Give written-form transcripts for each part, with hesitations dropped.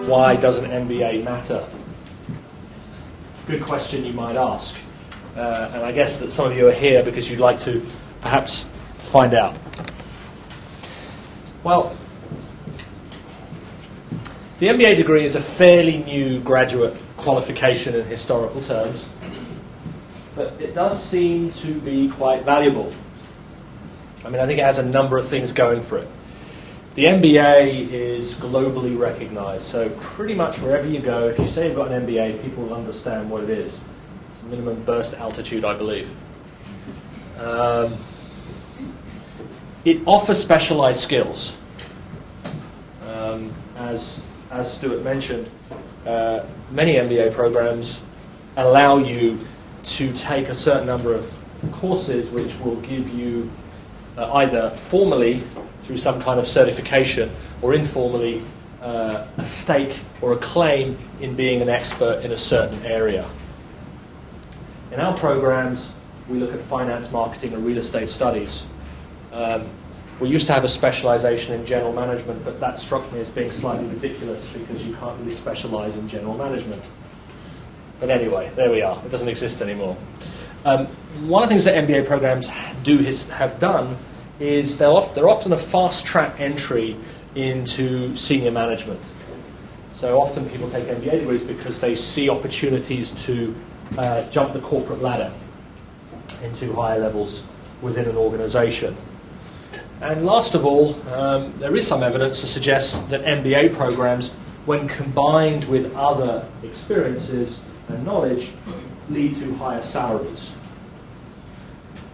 why does an MBA matter? Good question you might ask. And I guess that some of you are here because you'd like to perhaps find out. Well, the MBA degree is a fairly new graduate qualification in historical terms, but it does seem to be quite valuable. I mean, I think it has a number of things going for it. The MBA is globally recognized, so pretty much wherever you go, if you say you've got an MBA, people will understand what it is. It's minimum burst altitude, I believe. It offers specialized skills. As Stuart mentioned, many MBA programs allow you to take a certain number of courses which will give you either formally through some kind of certification or informally a stake or a claim in being an expert in a certain area. In our programs, we look at finance, marketing and real estate studies. We used to have a specialization in general management, but that struck me as being slightly ridiculous because you can't really specialize in general management. But anyway, there we are. It doesn't exist anymore. One of the things that MBA programs have done is they're often a fast-track entry into senior management. So often people take MBA degrees because they see opportunities to jump the corporate ladder into higher levels within an organization. And last of all, there is some evidence to suggest that MBA programs, when combined with other experiences and knowledge, lead to higher salaries.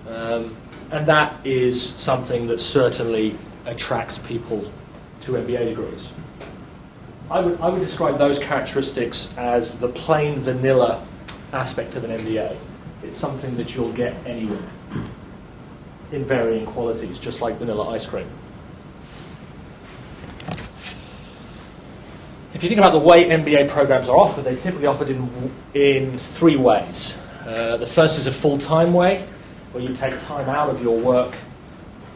And that is something that certainly attracts people to MBA degrees. I would describe those characteristics as the plain vanilla aspect of an MBA. It's something that you'll get anywhere in varying qualities, just like vanilla ice cream. If you think about the way MBA programs are offered, they're typically offered in three ways. The first is a full-time way, where you take time out of your work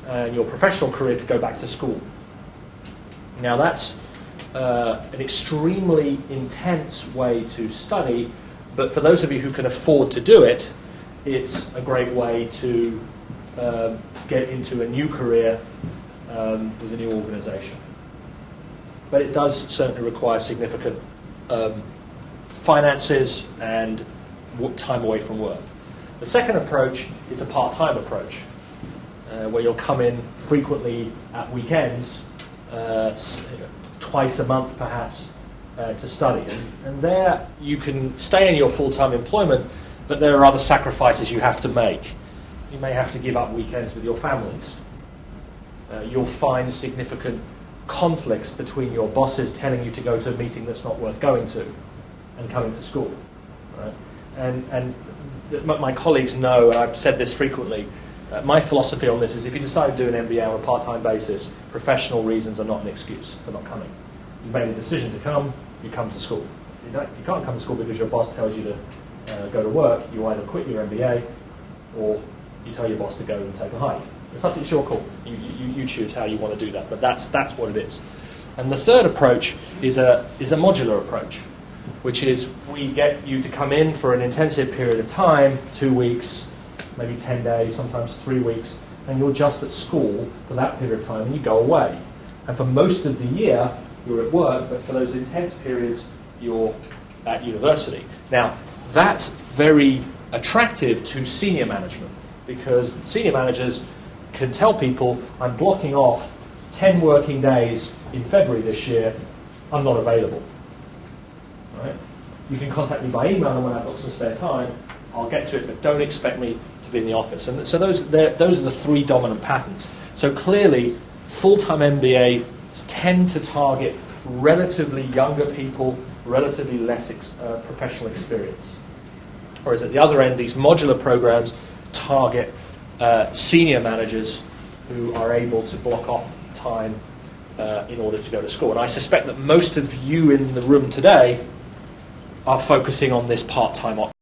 and your professional career to go back to school. Now that's an extremely intense way to study, but for those of you who can afford to do it, it's a great way to get into a new career with a new organisation. But it does certainly require significant finances and time away from work. The second approach is a part-time approach, where you'll come in frequently at weekends, twice a month perhaps, to study. And there you can stay in your full-time employment, but there are other sacrifices you have to make. You may have to give up weekends with your families. You'll find significant conflicts between your bosses telling you to go to a meeting that's not worth going to and coming to school. Right? And my colleagues know, and I've said this frequently, my philosophy on this is if you decide to do an MBA on a part-time basis, professional reasons are not an excuse for not coming. You've made a decision to come, you come to school. If you can't come to school because your boss tells you to go to work, you either quit your MBA or you tell your boss to go and take a hike. It's your call. You choose how you want to do that, but that's what it is. And the third approach is a modular approach, which is we get you to come in for an intensive period of time, 2 weeks, maybe 10 days, sometimes 3 weeks, and you're just at school for that period of time and you go away. And for most of the year, you're at work, but for those intense periods, you're at university. Now, that's very attractive to senior management, because senior managers can tell people, I'm blocking off 10 working days in February this year, I'm not available. Right? You can contact me by email and when I've got some spare time, I'll get to it, but don't expect me to be in the office. And so those are the three dominant patterns. So clearly, full-time MBAs tend to target relatively younger people, relatively less professional experience. Whereas at the other end, these modular programs target senior managers who are able to block off time in order to go to school. And I suspect that most of you in the room today are focusing on this part-time option.